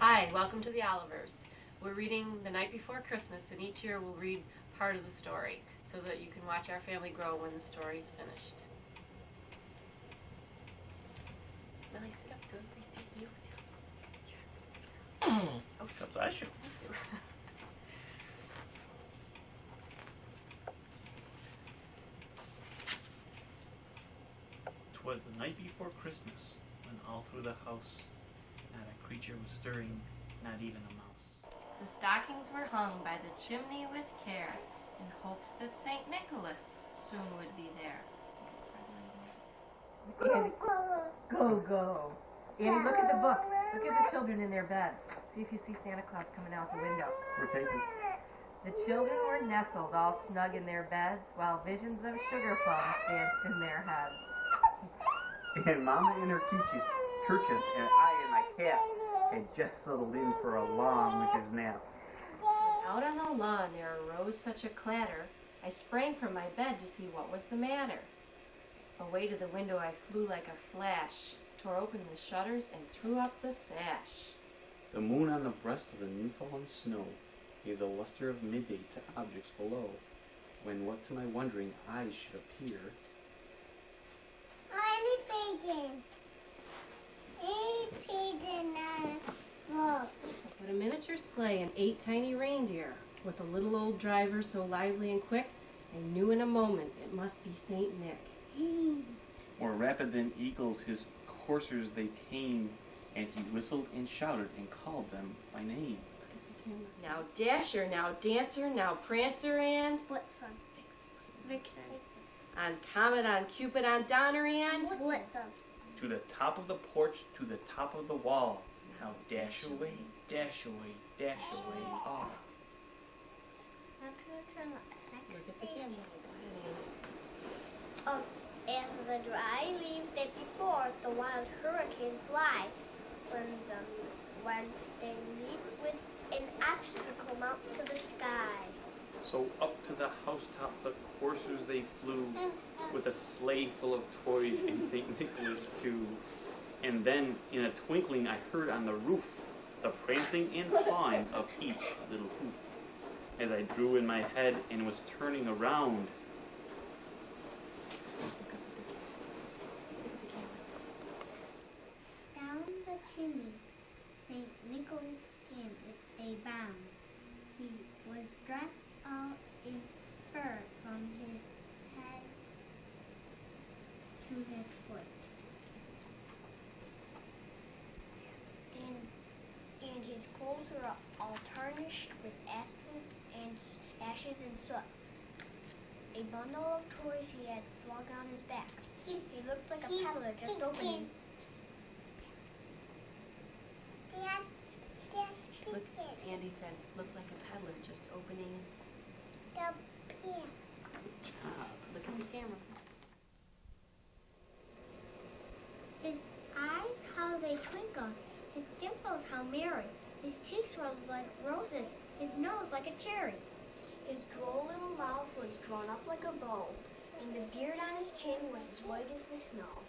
Hi, welcome to the Olivers. We're reading The Night Before Christmas, and each year we'll read part of the story so that you can watch our family grow when the story's finished. Millie, sit up so everybody sees you. Oh, God bless you. Twas the night before Christmas, when all through the house not a creature was stirring, not even a mouse. The stockings were hung by the chimney with care, in hopes that St. Nicholas soon would be there. Andy, go. Andy, look at the book. Look at the children in their beds. See if you see Santa Claus coming out the window. We're taking. The children were nestled all snug in their beds, while visions of sugar plums danced in their heads. And Mama in her churches, and I and my cat had just settled in for a long winter's nap. Out on the lawn there arose such a clatter, I sprang from my bed to see what was the matter. Away to the window I flew like a flash, tore open the shutters and threw up the sash. The moon on the breast of the new-fallen snow gave the luster of midday to objects below, when what to my wondering eyes should appear but a miniature sleigh and 8 tiny reindeer, with a little old driver so lively and quick, I knew in a moment it must be Saint Nick. More rapid than eagles his coursers they came, and he whistled and shouted and called them by name. Now Dasher, now Dancer, now Prancer, and Blitzen. Vixen. on Comet, on Cupid, on Donner, and Blitzen. To the top of the porch, to the top of the wall, now dash away, dash away, dash away, all. I'm going to turn the next look at the page. camera. As the dry leaves that before the wild hurricane fly, when they meet with an obstacle mount to the sky. So up to the housetop the coursers they flew, with a sleigh full of toys and St. Nicholas too. And then in a twinkling I heard on the roof the prancing and pawing of each little hoof. As I drew in my head and was turning around, Down the chimney, St. Nicholas came with a bound. He was dressed all in fur from his head to his foot. And his clothes were all tarnished with ashes and soot. A bundle of toys he had flung on his back. He looked like a peddler just opening. Look, as Andy said, looked like a peddler just opening. good job. Look at the camera. His eyes, how they twinkled. His dimples, how merry. His cheeks were like roses. His nose like a cherry. His droll little mouth was drawn up like a bow, and the beard on his chin was as white as the snow.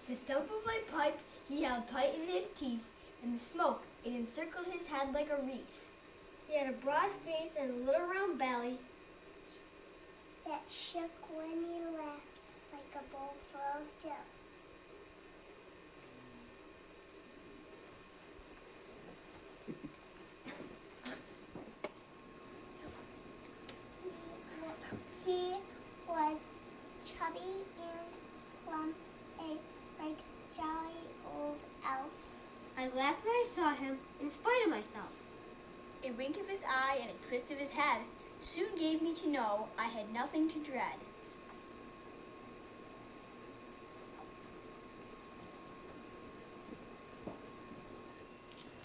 The stump of a pipe he held tight in his teeth, and the smoke, it encircled his head like a wreath. He had a broad face and a little round belly that shook when he laughed like a bowl full of jelly. He was chubby and plump, a right jolly old elf. I laughed when I saw him, in spite of myself. A wink of his eye and a twist of his head soon gave me to know I had nothing to dread.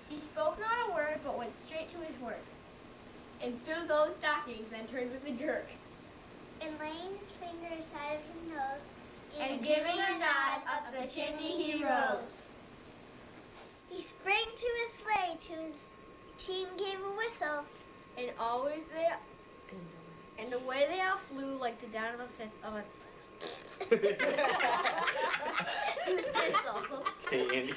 He spoke not a word, but went straight to his work, and filled those stockings, then turned with a jerk. And laying his finger aside of his nose, And giving a nod, up the chimney he rose. he sprang to his sleigh, to his team gave a whistle. And away they all flew like the down of a Okay, Andy.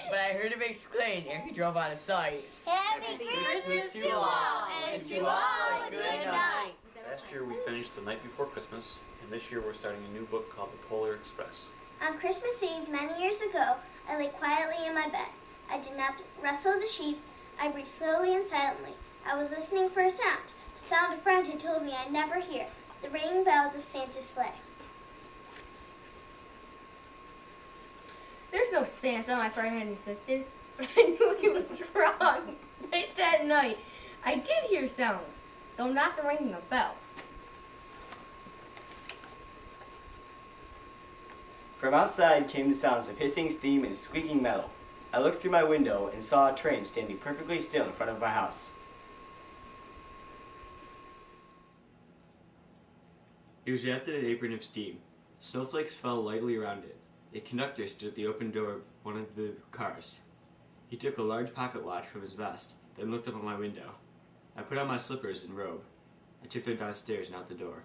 But I heard him exclaim ere he drove out of sight. Happy Christmas to all, and to all a good night. Last year we finished The Night Before Christmas, and this year we're starting a new book called The Polar Express. On Christmas Eve, many years ago, I lay quietly in my bed. I did not rustle the sheets. I breathed slowly and silently. I was listening for a sound. The sound a friend had told me I'd never hear. The ringing bells of Santa's sleigh. There's no Santa, my friend had insisted, but I knew he was wrong. Late that night, I did hear sounds, though not the ringing of bells. From outside came the sounds of hissing steam and squeaking metal. I looked through my window and saw a train standing perfectly still in front of my house. It was wrapped in an apron of steam. Snowflakes fell lightly around it. A conductor stood at the open door of one of the cars. He took a large pocket watch from his vest, then looked up at my window. I put on my slippers and robe. I took them downstairs and out the door.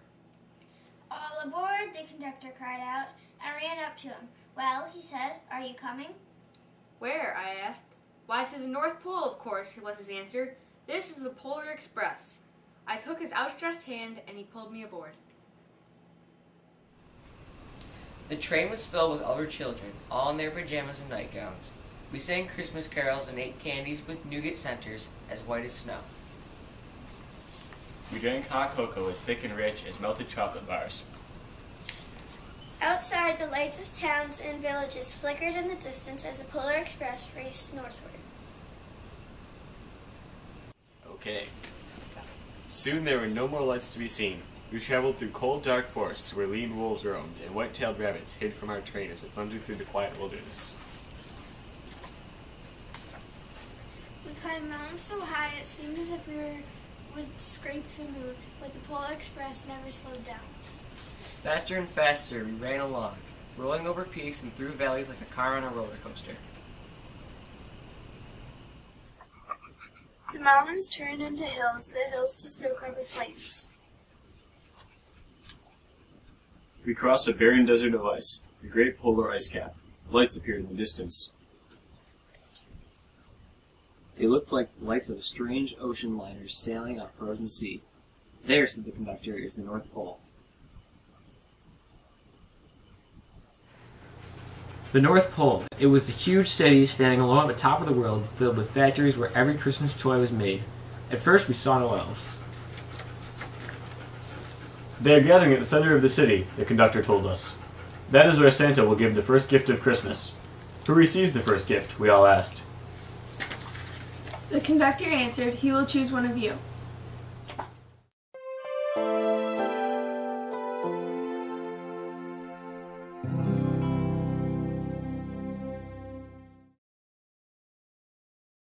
All aboard, the conductor cried out. I ran up to him. Well, he said, are you coming? Where? I asked. Why, to the North Pole, of course, was his answer. This is the Polar Express. I took his outstretched hand, and he pulled me aboard. The train was filled with other children, all in their pajamas and nightgowns. We sang Christmas carols and ate candies with nougat centers as white as snow. We drank hot cocoa as thick and rich as melted chocolate bars. Outside, the lights of towns and villages flickered in the distance as the Polar Express raced northward. Okay. Soon there were no more lights to be seen. We traveled through cold, dark forests where lean wolves roamed and white-tailed rabbits hid from our train as it thundered through the quiet wilderness. We climbed mountains so high it seemed as if we would scrape the moon, but the Polar Express never slowed down. Faster and faster we ran along, rolling over peaks and through valleys like a car on a roller coaster. The mountains turned into hills, the hills to snow-covered plains. We crossed a barren desert of ice, the great polar ice cap. Lights appeared in the distance. They looked like the lights of strange ocean liners sailing on a frozen sea. There, said the conductor, is the North Pole. The North Pole. It was the huge city standing alone at the top of the world, filled with factories where every Christmas toy was made. At first we saw no elves. They are gathering at the center of the city, the conductor told us. That is where Santa will give the first gift of Christmas. Who receives the first gift? We all asked. The conductor answered, he will choose one of you.